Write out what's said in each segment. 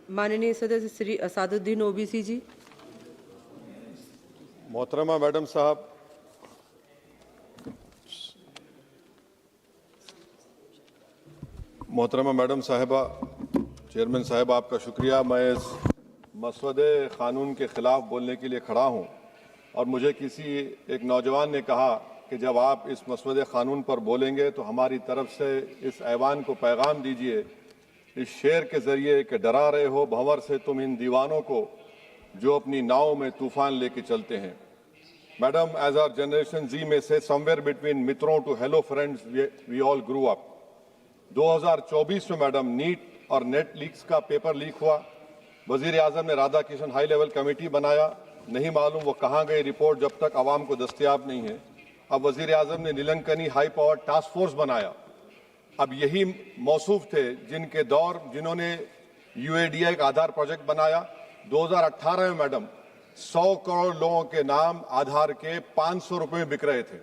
माननीय सदस्य श्री असादुद्दीन ओबीसी जी। मोहतरमा मैडम साहब, मोहतरमा मैडम साहिबा, चेयरमैन साहब आपका शुक्रिया। मैं इस मसवदे क़ानून के ख़िलाफ़ बोलने के लिए खड़ा हूँ और मुझे किसी एक नौजवान ने कहा कि जब आप इस मसवदे क़ानून पर बोलेंगे तो हमारी तरफ से इस ऐवान को पैगाम दीजिए इस शेर के ज़रिए कि डरा रहे हो भंवर से तुम इन दीवानों को जो अपनी नाव में तूफ़ान लेके चलते हैं। Madam, as our generation Z में से समवेयर बिटवीन मित्रों to hello friends we all grew up. 2024 में मैडम नीट और नेट लीक्स का पेपर लीक हुआ। वजीर आजम ने Radha Kishan high level committee बनाया, नहीं मालूम वो कहाँ गई रिपोर्ट जब तक आवाम को दस्तयाब नहीं है। अब वजीर आजम ने नीलंकनी हाई पावर टास्क फोर्स बनाया। अब यही मौसूफ थे जिन्होंने UADI का आधार प्रोजेक्ट बनाया। 2018 में मैडम 100 करोड़ लोगों के नाम आधार के 500 रुपए में बिक रहे थे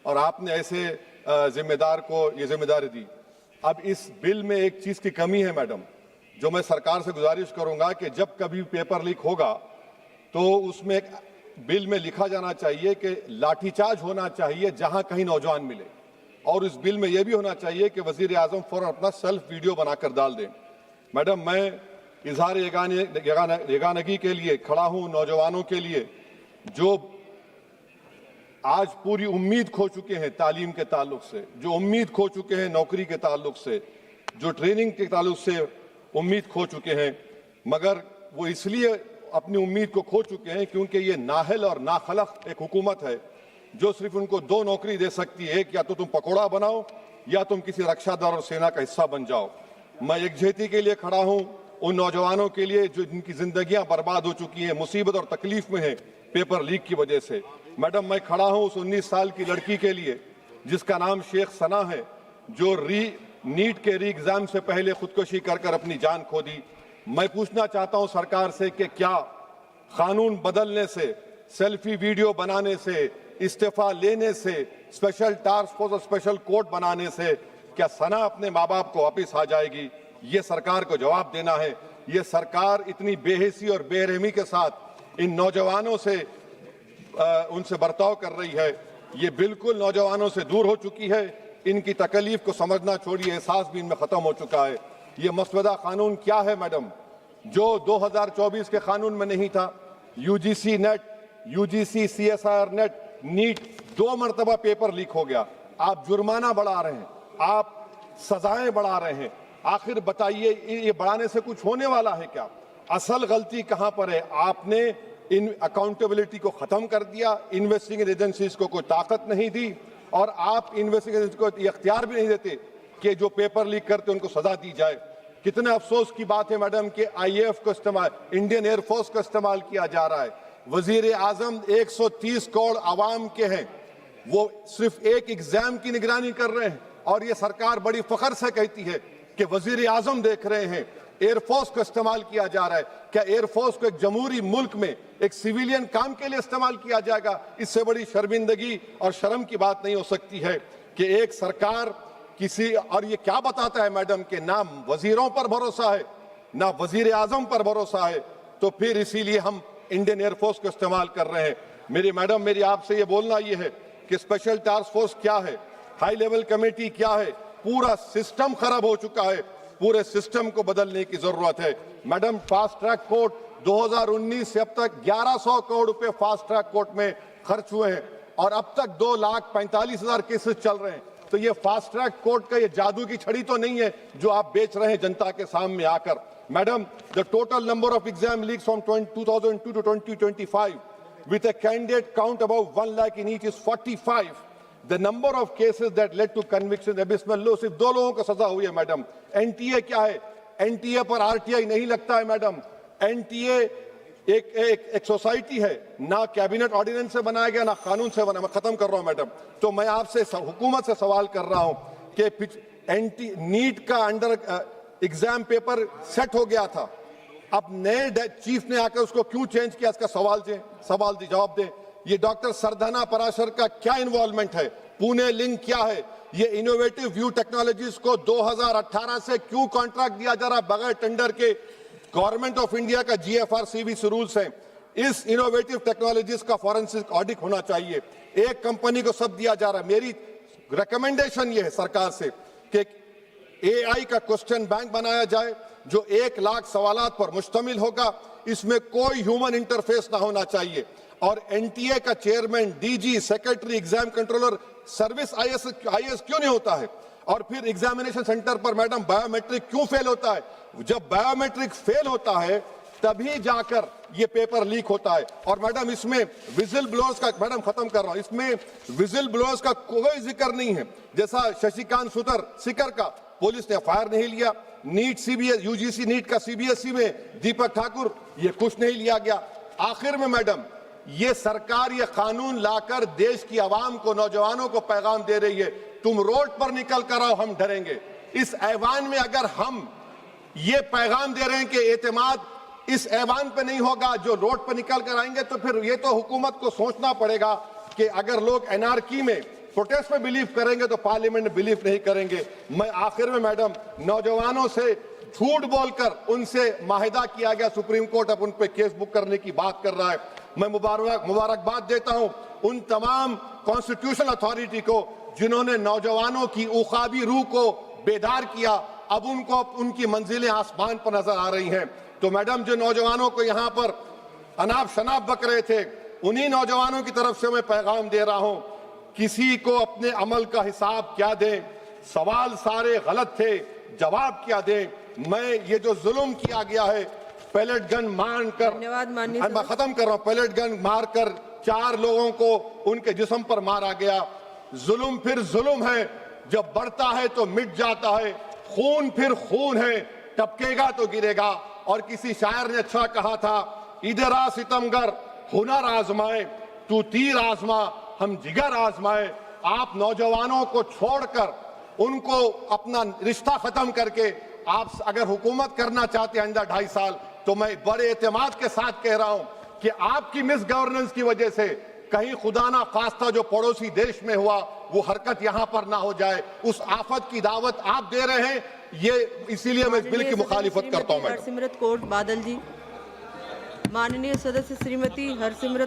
और आपने ऐसे जिम्मेदार को ये जिम्मेदारी दी। अब इस बिल में एक चीज की कमी है मैडम, जो मैं सरकार से गुजारिश करूंगा कि जब कभी पेपर लीक होगा तो उसमें एक बिल में लिखा जाना चाहिए कि लाठीचार्ज होना चाहिए जहां कहीं नौजवान मिले, और इस बिल में यह भी होना चाहिए कि वजीर आजम फौरन अपना सेल्फ वीडियो बनाकर डाल दें। मैडम, मैं इजहार यगानगी के लिए खड़ा हूं नौजवानों के लिए जो आज पूरी उम्मीद खो चुके हैं तालीम के ताल्लुक से, जो उम्मीद खो चुके हैं नौकरी के ताल्लुक से, जो ट्रेनिंग के ताल्लुक से उम्मीद खो चुके हैं, मगर वो इसलिए अपनी उम्मीद को खो चुके हैं क्योंकि ये नाहल और नाखलक एक हुकूमत है जो सिर्फ उनको दो नौकरी दे सकती है, या तो तुम पकौड़ा बनाओ या तुम किसी रक्षा दल और सेना का हिस्सा बन जाओ। मैं एकजुहती के लिए खड़ा हूं उन नौजवानों के लिए जो जिनकी जिंदगियां बर्बाद हो चुकी हैं, मुसीबत और तकलीफ में है पेपर लीक की वजह से। मैडम, मैं खड़ा हूं उस 19 साल की लड़की के लिए जिसका नाम शेख सना है, जो नीट के री एग्जाम से पहले खुदकुशी कर अपनी जान खो दी। मैं पूछना चाहता हूं सरकार से कि क्या कानून बदलने से, सेल्फी वीडियो बनाने से, इस्तीफा लेने से, स्पेशल टास्क फोर्स और स्पेशल कोर्ट बनाने से क्या सना अपने माँ बाप को वापिस आ जाएगी? ये सरकार को जवाब देना है। ये सरकार इतनी बेहिसी और बेरहमी के साथ इन नौजवानों से उनसे बर्ताव कर रही है, ये बिल्कुल नौजवानों से दूर हो चुकी है। इनकी तकलीफ को समझना छोड़िए, एहसास भी इनमें खत्म हो चुका है। ये मसवदा कानून क्या है मैडम, जो 2024 के कानून में नहीं था? UGC NET, UGC CSIR NET, NEET 2 मरतबा पेपर लीक हो गया। आप जुर्माना बढ़ा रहे हैं, आप सजाएं बढ़ा रहे हैं। आखिर बताइए, ये बढ़ाने से कुछ होने वाला है क्या? असल गलती कहां पर है? आपने इन अकाउंटेबिलिटी को खत्म कर दिया, इन्वेस्टिगेटिंग एजेंसीज को कोई ताकत नहीं दी, और आप इन्वेस्टिगेशन को इख्तियार भी नहीं देते कि जो पेपर लीक करते उनको सजा दी जाए। कितने अफसोस की बात है मैडम कि IAF को इस्तेमाल, इंडियन एयरफोर्स का इस्तेमाल किया जा रहा है। वजीर आजम 130 करोड़ आवाम के हैं, वो सिर्फ एक एग्जाम की निगरानी कर रहे हैं, और ये सरकार बड़ी फख्र से कहती है कि वजीर आजम देख रहे हैं। एयरफोर्स को इस्तेमाल किया जा रहा है। क्या एयरफोर्स को एक जमहूरी मुल्क में एक सिविलियन काम के लिए इस्तेमाल किया जाएगा? इससे बड़ी शर्मिंदगी और शर्म की बात नहीं हो सकती है कि एक सरकार किसी, और ये क्या बताता है मैडम कि ना वजीरों पर भरोसा है ना वजीर आजम पर भरोसा है, तो फिर इसीलिए हम इंडियन एयरफोर्स को इस्तेमाल कर रहे हैं। मेरी मैडम, मेरी आपसे ये बोलना ये है कि स्पेशल टास्क फोर्स क्या है, हाई लेवल कमेटी क्या है? पूरा सिस्टम खराब हो चुका है, पूरे सिस्टम को बदलने की जरूरत है। मैडम, फास्ट ट्रैक कोर्ट 2019 से अब तक 1100 करोड़ रुपए फास्ट ट्रैक कोर्ट में खर्च हुए हैं, और अब तक 2,45,000 केसेस चल रहे हैं। तो ये फास्ट ट्रैक कोर्ट का ये जादू की छड़ी तो नहीं है जो आप बेच रहे हैं जनता के सामने आकर। Madam, the total number of exam leaks from 2002 to 2025 with a candidate count above 1 lakh in each is 45. The number of cases that led to conviction abysmal low। सिर्फ 2 लोगों को सजा हुई है मैडम। NTA क्या है? NTA पर RTI नहीं लगता है मैडम। NTA एक सोसाइटी है, ना कैबिनेट ऑर्डिनेंस से बनाया गया ना कानून से बना। मैं खत्म कर रहा हूं मैडम। तो मैं आपसे हुकूमत से सवाल कर रहा हूं कि नीट का अंडर एग्जाम पेपर सेट हो गया था, अब नए चीफ ने आकर उसको क्यों चेंज किया? इसका जवाब दें। ये डॉक्टर सरदाना पराशर का क्या इन्वॉल्वमेंट है? पुणे लिंक क्या है? ये इनोवेटिव व्यू टेक्नोलॉजीज को 2018 से क्यों कॉन्ट्रैक्ट दिया जा रहा बगैर टेंडर के? गवर्नमेंट ऑफ इंडिया का GFRCVC रूल्स है, इस इनोवेटिव टेक्नोलॉजीज का फॉरेंसिक ऑडिट होना चाहिए। एक कंपनी को सब दिया जा रहा है। मेरी रिकमेंडेशन ये है सरकार से कि AI का क्वेश्चन बैंक बनाया जाए जो 1 लाख सवालात पर मुश्तमिल होगा, इसमें कोई ह्यूमन इंटरफेस ना होना चाहिए। और NTA का chairman, DG, secretary, exam controller, service IS क्यों नहीं होता है? और फिर एग्जामिनेशन सेंटर पर मैडम बायोमेट्रिक क्यों फेल होता है? जब बायोमेट्रिक फेल होता है तभी जाकर ये पेपर लीक होता है। और मैडम इसमें विजिल ब्लोअर्स का, मैडम खत्म कर रहा हूं, इसमें विजिल ब्लोअर्स का कोई जिक्र नहीं है। जैसा शशिकांत सिकर का पुलिस ने FIR नहीं लिया, नीट UGC नीट का CBSE में दीपक ठाकुर, ये कुछ नहीं लिया गया। आखिर में मैडम ये सरकार ये कानून लाकर देश की आवाम को, नौजवानों को पैगाम दे रही है, तुम रोड पर निकल कर आओ, हम डरेंगे। इस ऐवान में अगर हम ये पैगाम दे रहे हैं कि एतमाद इस ऐवान पे नहीं होगा, जो रोड पर निकल कर आएंगे, तो फिर ये तो हुकूमत को सोचना पड़ेगा कि अगर लोग एनआरकी में, प्रोटेस्ट में बिलीव करेंगे तो पार्लियामेंट में बिलीव नहीं करेंगे। मैं आखिर में मैडम नौजवानों से झूठ बोलकर उनसे माहिदा किया गया, सुप्रीम कोर्ट अब उन पे केस बुक करने की बात कर रहा है। मैं मुबारकबाद देता हूं उन तमाम कॉन्स्टिट्यूशनल अथॉरिटी को जिन्होंने नौजवानों की उखाबी रूह को बेदार किया। अब उनको उनकी मंजिलें आसमान पर नजर आ रही हैं। तो मैडम जो नौजवानों को यहाँ पर अनाप शनाप बक रहे थे, उन्हीं नौजवानों की तरफ से मैं पैगाम दे रहा हूं, किसी को अपने अमल का हिसाब क्या दें, सवाल सारे गलत थे, जवाब क्या दें। मैं ये जो जुल्म किया गया है, पैलेट गन मारकर, धन्यवाद माननीय मैं खत्म कर रहा हूं, पैलेट गन मारकर 4 लोगों को उनके जिस्म पर मारा गया। जुल्म फिर जुल्म है, जब बढ़ता है तो मिट जाता है। खून फिर खून है, टपकेगा तो गिरेगा। और किसी शायर ने अच्छा कहा था, इधर आ सितमगर हुनर आजमाए, तू तीर आजमा हम जिगर आजमाए। आप नौजवानों को छोड़कर उनको अपना रिश्ता खत्म करके आप अगर हुकूमत करना चाहते हैं आइंदा 2.5 साल, तो मैं बड़े एतमाद के साथ कह रहा हूं कि आपकी मिस गवर्नेंस की वजह से कहीं खुदा ना खास्ता जो पड़ोसी देश में हुआ वो हरकत यहां पर ना हो जाए। उस आफत की दावत आप दे रहे हैं, ये इसीलिए मैं इस बिल की मुखालिफत करता हूं। मैडम हरसिमरत कौर बादल जी। माननीय सदस्य श्रीमती हरसिमरत